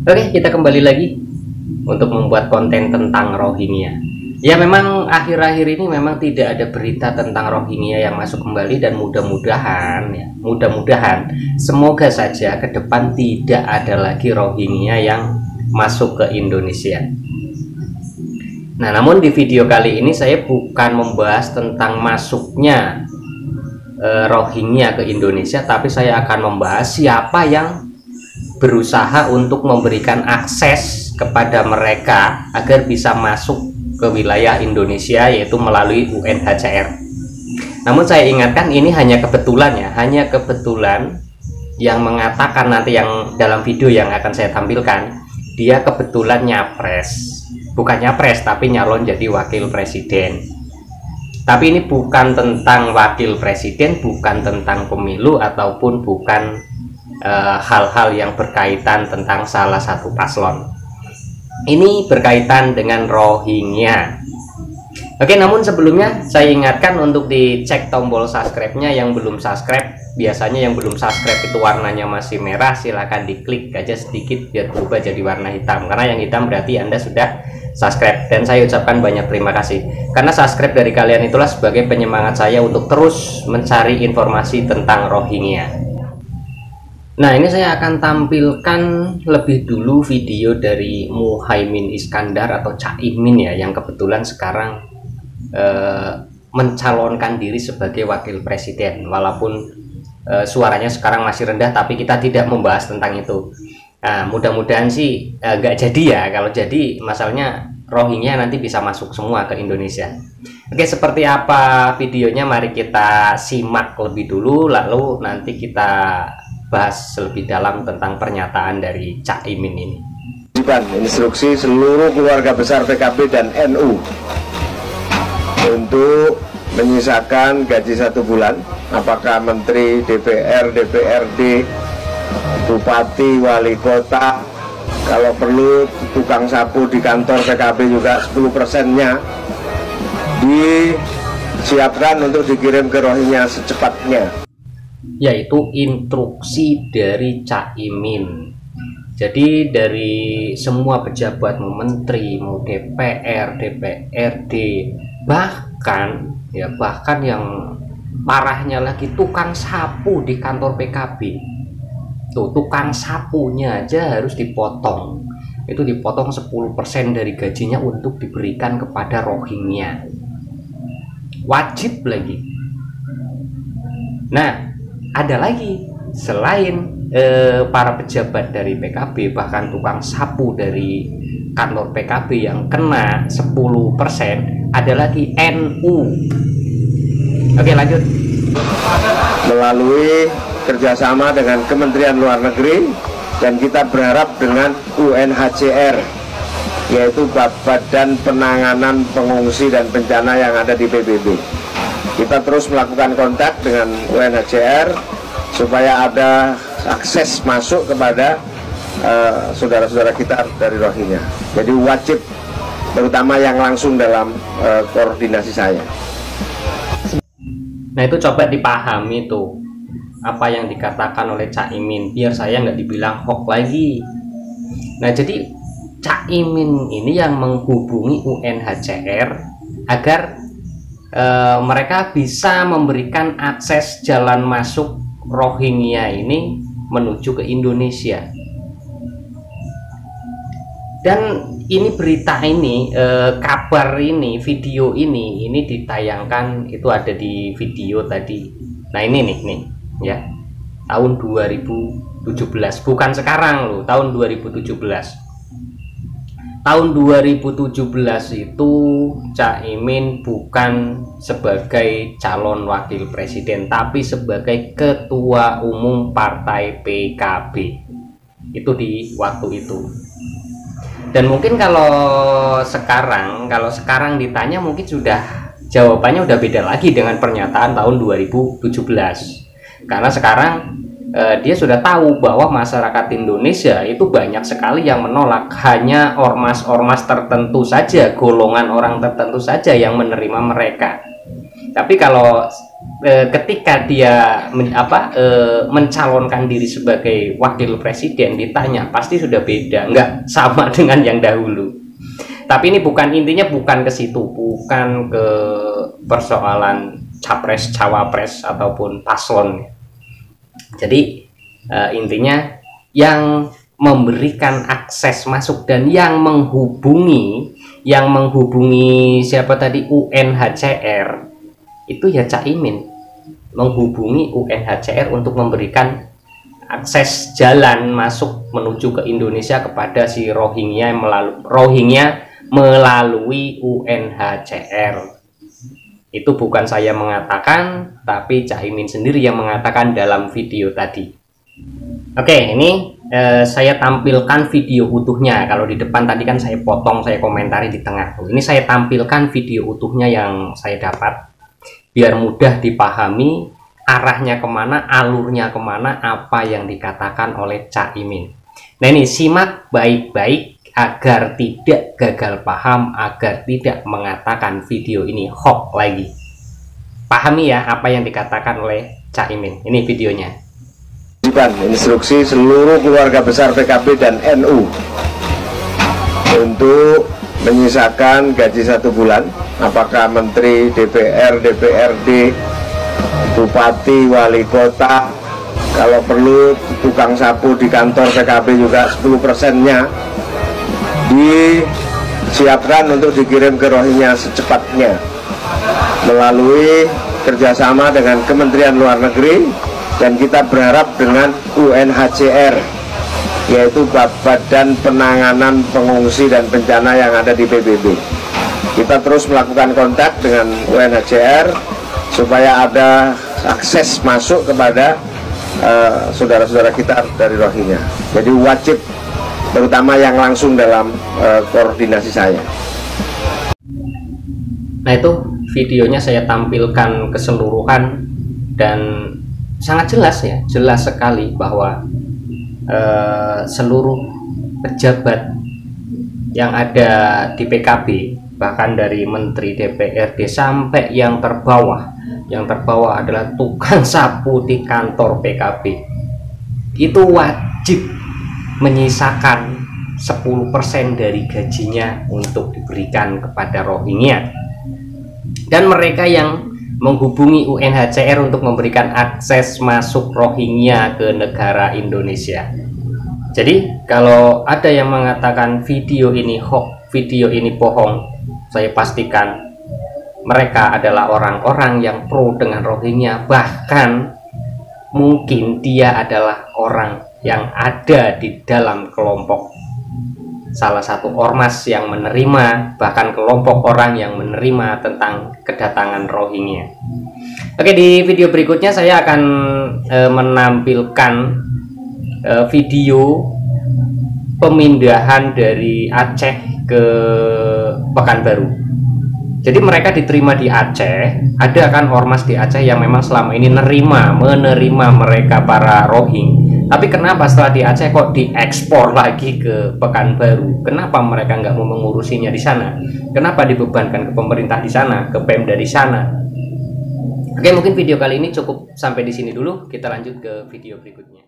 Oke, kita kembali lagi untuk membuat konten tentang Rohingya. Ya, memang akhir-akhir ini memang tidak ada berita tentang Rohingya yang masuk kembali, dan mudah-mudahan semoga saja ke depan tidak ada lagi Rohingya yang masuk ke Indonesia. Nah, namun di video kali ini saya bukan membahas tentang masuknya Rohingya ke Indonesia, tapi saya akan membahas siapa yang berusaha untuk memberikan akses kepada mereka agar bisa masuk ke wilayah Indonesia, yaitu melalui UNHCR. Namun saya ingatkan, ini hanya kebetulan ya, hanya kebetulan yang mengatakan nanti yang dalam video yang akan saya tampilkan, dia kebetulan nyapres, bukan nyapres tapi nyalon jadi wakil presiden. Tapi ini bukan tentang wakil presiden, bukan tentang pemilu, ataupun bukan hal-hal yang berkaitan tentang salah satu paslon. Ini berkaitan dengan Rohingya. Oke, namun sebelumnya saya ingatkan untuk dicek tombol subscribe-nya. Yang belum subscribe, biasanya yang belum subscribe itu warnanya masih merah, silahkan diklik aja sedikit biar berubah jadi warna hitam, karena yang hitam berarti Anda sudah subscribe. Dan saya ucapkan banyak terima kasih, karena subscribe dari kalian itulah sebagai penyemangat saya untuk terus mencari informasi tentang Rohingya. Nah, ini saya akan tampilkan lebih dulu video dari Muhaimin Iskandar atau Cak Imin ya, yang kebetulan sekarang mencalonkan diri sebagai wakil presiden. Walaupun suaranya sekarang masih rendah, tapi kita tidak membahas tentang itu. Nah, mudah-mudahan sih nggak jadi ya. Kalau jadi, masalahnya Rohingya nanti bisa masuk semua ke Indonesia. Oke, seperti apa videonya mari kita simak lebih dulu, lalu nanti kita bahas lebih dalam tentang pernyataan dari Cak Imin ini. Instruksi seluruh keluarga besar PKB dan NU untuk menyisakan gaji 1 bulan, apakah menteri, DPR, DPRD, bupati, wali kota, kalau perlu tukang sapu di kantor PKB juga 10%-nya disiapkan untuk dikirim ke Rohingya secepatnya. Yaitu instruksi dari Cak Imin. Jadi dari semua pejabat, mau menteri, mau DPR, DPRD, bahkan yang parahnya lagi tukang sapu di kantor PKB. Tuh, tukang sapunya aja harus dipotong. Itu dipotong 10% dari gajinya untuk diberikan kepada Rohingya. Wajib lagi. Nah, ada lagi selain para pejabat dari PKB, bahkan tukang sapu dari kantor PKB yang kena 10%, ada lagi NU. Oke, lanjut. Melalui kerjasama dengan Kementerian Luar Negeri, dan kita berharap dengan UNHCR, yaitu Badan Penanganan Pengungsi dan Bencana yang ada di PBB. Kita terus melakukan kontak dengan UNHCR supaya ada akses masuk kepada saudara-saudara kita dari Rohingya. Jadi wajib, terutama yang langsung dalam koordinasi saya. Nah, itu coba dipahami tuh apa yang dikatakan oleh Cak Imin, biar saya nggak dibilang hoax lagi. Nah, jadi Cak Imin ini yang menghubungi UNHCR agar mereka bisa memberikan akses jalan masuk Rohingya ini menuju ke Indonesia. Dan ini berita ini, kabar ini, video ini ditayangkan, itu ada di video tadi. Nah, ini nih ya, tahun 2017, bukan sekarang loh, tahun 2017. Tahun 2017 itu Cak Imin bukan sebagai calon wakil presiden, tapi sebagai ketua umum partai PKB. Itu di waktu itu. Dan mungkin kalau sekarang ditanya, mungkin jawabannya udah beda lagi dengan pernyataan tahun 2017. Karena sekarang dia sudah tahu bahwa masyarakat Indonesia itu banyak sekali yang menolak. Hanya ormas-ormas tertentu saja, golongan orang tertentu saja yang menerima mereka. Tapi kalau ketika dia mencalonkan diri sebagai wakil presiden, ditanya pasti sudah beda, nggak sama dengan yang dahulu. Tapi ini intinya bukan ke situ, bukan ke persoalan capres, cawapres ataupun paslon. Jadi intinya yang memberikan akses masuk dan yang menghubungi siapa tadi, UNHCR itu ya Caimin, menghubungi UNHCR untuk memberikan akses jalan masuk menuju ke Indonesia kepada si Rohingya melalui UNHCR. Itu bukan saya mengatakan, tapi Caimin sendiri yang mengatakan dalam video tadi. Oke, ini saya tampilkan video utuhnya. Kalau di depan tadi kan saya potong, saya komentari di tengah. Ini saya tampilkan video utuhnya yang saya dapat, biar mudah dipahami arahnya kemana, alurnya kemana, apa yang dikatakan oleh Caimin. Nah ini simak baik-baik agar tidak gagal paham, agar tidak mengatakan video ini hoax lagi. Pahami ya apa yang dikatakan oleh Caimin. Ini videonya. Instruksi seluruh keluarga besar PKB dan NU untuk menyisakan gaji 1 bulan, apakah menteri, DPR, DPRD, bupati, wali kota, kalau perlu tukang sapu di kantor PKB juga 10%-nya disiapkan untuk dikirim ke Rohingya secepatnya melalui kerjasama dengan Kementerian Luar Negeri. Dan kita berharap dengan UNHCR, yaitu Badan Penanganan Pengungsi dan Bencana yang ada di PBB. Kita terus melakukan kontak dengan UNHCR supaya ada akses masuk kepada saudara-saudara kita dari Rohingya. Jadi wajib, terutama yang langsung dalam koordinasi saya. Nah itu videonya saya tampilkan keseluruhan dan sangat jelas ya, jelas sekali bahwa seluruh pejabat yang ada di PKB, bahkan dari menteri, DPRD sampai yang terbawah adalah tukang sapu di kantor PKB, itu wajib menyisakan 10% dari gajinya untuk diberikan kepada Rohingya. Dan mereka yang menghubungi UNHCR untuk memberikan akses masuk Rohingya ke negara Indonesia. Jadi kalau ada yang mengatakan video ini hoax, video ini bohong, saya pastikan mereka adalah orang-orang yang pro dengan Rohingya. Bahkan mungkin dia adalah orang yang ada di dalam kelompok salah satu ormas yang menerima, bahkan kelompok orang yang menerima tentang kedatangan Rohingya. Oke, di video berikutnya saya akan menampilkan video pemindahan dari Aceh ke Pekanbaru. Jadi mereka diterima di Aceh, ada kan ormas di Aceh yang memang selama ini menerima mereka para Rohingya. Tapi kenapa setelah di Aceh kok diekspor lagi ke Pekanbaru? Kenapa mereka nggak mau mengurusinya di sana? Kenapa dibebankan ke pemerintah di sana, ke Pemda di sana? Oke, mungkin video kali ini cukup sampai di sini dulu. Kita lanjut ke video berikutnya.